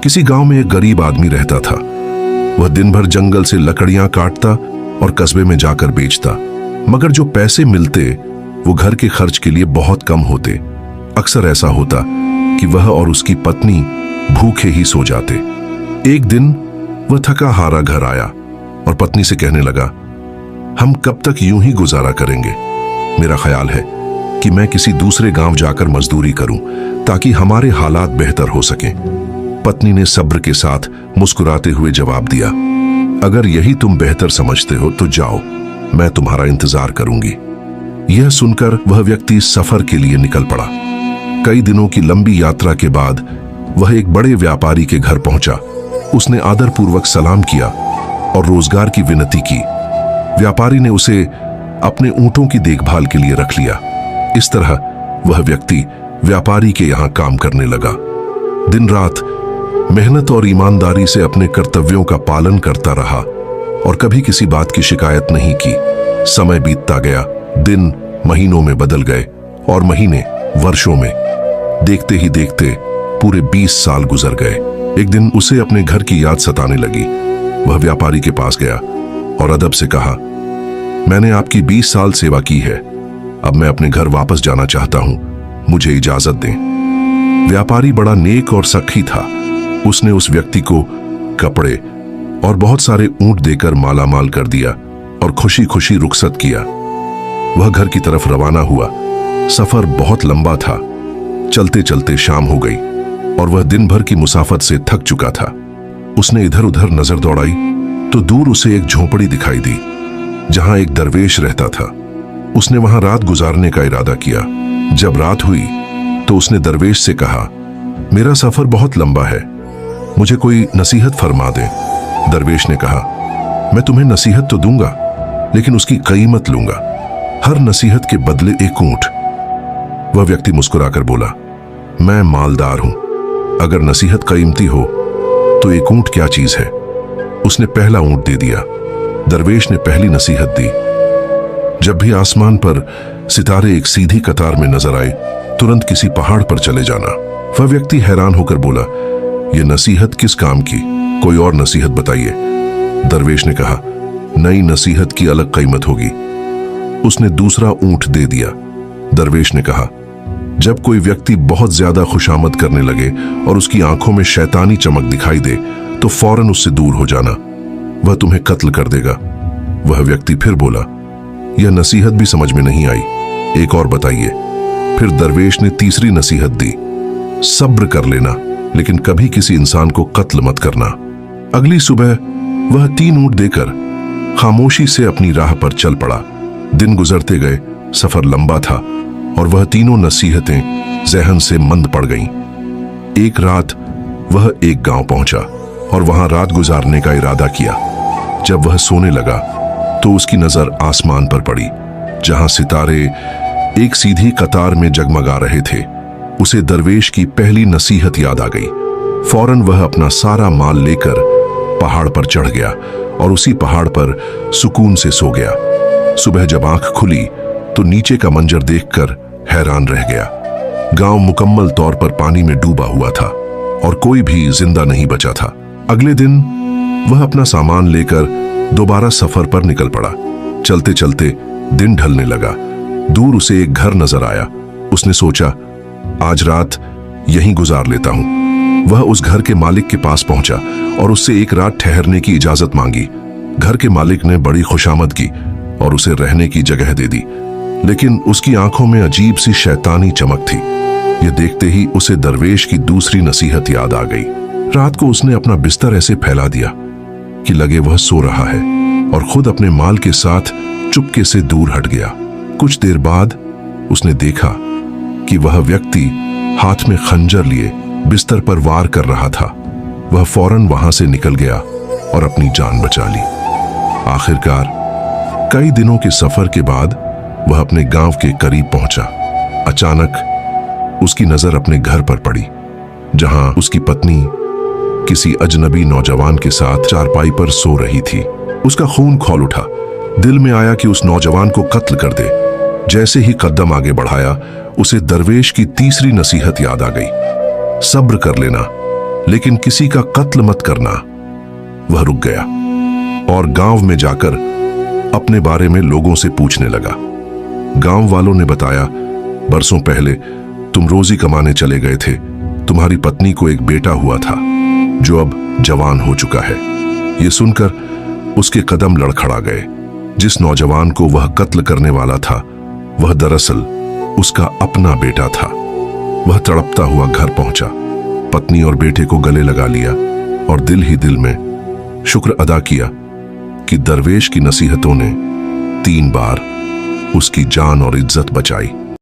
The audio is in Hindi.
किसी गांव में एक गरीब आदमी रहता था। वह दिन भर जंगल से लकड़ियां काटता और कस्बे में जाकर बेचता, मगर जो पैसे मिलते वो घर के खर्च के लिए बहुत कम होते। अक्सर ऐसा होता कि वह और उसकी पत्नी भूखे ही सो जाते। एक दिन वह थका हारा घर आया और पत्नी से कहने लगा, हम कब तक यूं ही गुजारा करेंगे? मेरा ख्याल है कि मैं किसी दूसरे गांव जाकर मजदूरी करूं ताकि हमारे हालात बेहतर हो सकें। पत्नी ने सब्र के साथ मुस्कुराते हुए जवाब दिया, अगर यही तुम बेहतर समझते हो तो जाओ, मैं तुम्हारा इंतजार करूंगी। यह सुनकर वह व्यक्ति सफर के लिए निकल पड़ा। कई दिनों की लंबी यात्रा के बाद वह एक बड़े व्यापारी के घर पहुंचा। उसने आदरपूर्वक सलाम किया और रोजगार की विनती की। व्यापारी ने उसे अपने ऊंटों की देखभाल के लिए रख लिया। इस तरह वह व्यक्ति व्यापारी के यहां काम करने लगा। दिन रात मेहनत और ईमानदारी से अपने कर्तव्यों का पालन करता रहा और कभी किसी बात की शिकायत नहीं की। समय बीतता गया, दिन महीनों में बदल गए और महीने वर्षों में। देखते ही देखते पूरे 20 साल गुजर गए। एक दिन उसे अपने घर की याद सताने लगी। वह व्यापारी के पास गया और अदब से कहा, मैंने आपकी 20 साल सेवा की है, अब मैं अपने घर वापस जाना चाहता हूं, मुझे इजाजत दें। व्यापारी बड़ा नेक और सखी था। उसने उस व्यक्ति को कपड़े और बहुत सारे ऊंट देकर मालामाल कर दिया और खुशी खुशी रुखसत किया। वह घर की तरफ रवाना हुआ। सफर बहुत लंबा था। चलते चलते शाम हो गई और वह दिन भर की मुसाफत से थक चुका था। उसने इधर उधर नजर दौड़ाई तो दूर उसे एक झोंपड़ी दिखाई दी जहां एक दरवेश रहता था। उसने वहां रात गुजारने का इरादा किया। जब रात हुई तो उसने दरवेश से कहा, मेरा सफर बहुत लंबा है, मुझे कोई नसीहत फरमा दे। दरवेश ने कहा, मैं तुम्हें नसीहत तो दूंगा, लेकिन उसकी कीमत लूंगा, हर नसीहत के बदले एक ऊंट। वह व्यक्ति मुस्कुराकर बोला, मैं मालदार हूं, अगर नसीहत कीमती हो तो एक ऊंट क्या चीज है। उसने पहला ऊंट दे दिया। दरवेश ने पहली नसीहत दी, जब भी आसमान पर सितारे एक सीधी कतार में नजर आए तुरंत किसी पहाड़ पर चले जाना। वह व्यक्ति हैरान होकर बोला, यह नसीहत किस काम की, कोई और नसीहत बताइए। दरवेश ने कहा, नई नसीहत की अलग कीमत होगी। उसने दूसरा ऊंट दे दिया। दरवेश ने कहा, जब कोई व्यक्ति बहुत ज्यादा खुशामद करने लगे और उसकी आंखों में शैतानी चमक दिखाई दे तो फौरन उससे दूर हो जाना, वह तुम्हें कत्ल कर देगा। वह व्यक्ति फिर बोला, यह नसीहत भी समझ में नहीं आई, एक और बताइए। फिर दरवेश ने तीसरी नसीहत दी, सब्र कर लेना, लेकिन कभी किसी इंसान को कत्ल मत करना। अगली सुबह वह 3 ऊंट देकर खामोशी से अपनी राह पर चल पड़ा। दिन गुजरते गए, सफर लंबा था और वह तीनों नसीहतें जहन से मंद पड़ गईं। एक रात वह एक गांव पहुंचा और वहां रात गुजारने का इरादा किया। जब वह सोने लगा तो उसकी नजर आसमान पर पड़ी जहां सितारे एक सीधी कतार में जगमगा रहे थे। उसे दरवेश की पहली नसीहत याद आ गई। फौरन वह अपना सारा माल लेकर पहाड़ पर चढ़ गया और उसी पहाड़ पर सुकून से सो गया। सुबह जब आंख खुली तो नीचे का मंजर देखकर हैरान रह गया। गांव मुकम्मल तौर पर पानी में डूबा हुआ था और कोई भी जिंदा नहीं बचा था। अगले दिन वह अपना सामान लेकर दोबारा सफर पर निकल पड़ा। चलते चलते दिन ढलने लगा। दूर उसे एक घर नजर आया। उसने सोचा, आज रात यहीं गुजार लेता हूं। वह उस घर के मालिक के पास पहुंचा और उससे एक रात ठहरने की इजाजत मांगी। घर के मालिक ने बड़ी खुशामद की और उसे रहने की जगह दे दी, लेकिन उसकी आंखों में अजीब सी शैतानी चमक थी। यह देखते ही उसे दरवेश की दूसरी नसीहत याद आ गई। रात को उसने अपना बिस्तर ऐसे फैला दिया कि लगे वह सो रहा है और खुद अपने माल के साथ चुपके से दूर हट गया। कुछ देर बाद उसने देखा कि वह व्यक्ति हाथ में खंजर लिए बिस्तर पर वार कर रहा था। वह फौरन वहां से निकल गया और अपनी जान बचा ली। आखिरकार कई दिनों के सफर के बाद वह अपने गांव के करीब पहुंचा। अचानक उसकी नजर अपने घर पर पड़ी जहां उसकी पत्नी किसी अजनबी नौजवान के साथ चारपाई पर सो रही थी। उसका खून खौल उठा। दिल में आया कि उस नौजवान को कत्ल कर दे। जैसे ही कदम आगे बढ़ाया उसे दरवेश की तीसरी नसीहत याद आ गई, सब्र कर लेना, लेकिन किसी का कत्ल मत करना। वह रुक गया और गांव में जाकर अपने बारे में लोगों से पूछने लगा। गांव वालों ने बताया, बरसों पहले तुम रोजी कमाने चले गए थे। तुम्हारी पत्नी को एक बेटा हुआ था जो अब जवान हो चुका है। ये सुनकर उसके कदम लड़खड़ा गए। जिस नौजवान को वह कत्ल करने वाला था वह दरअसल उसका अपना बेटा था। वह तड़पता हुआ घर पहुंचा, पत्नी और बेटे को गले लगा लिया और दिल ही दिल में शुक्र अदा किया कि दरवेश की नसीहतों ने 3 बार उसकी जान और इज्जत बचाई।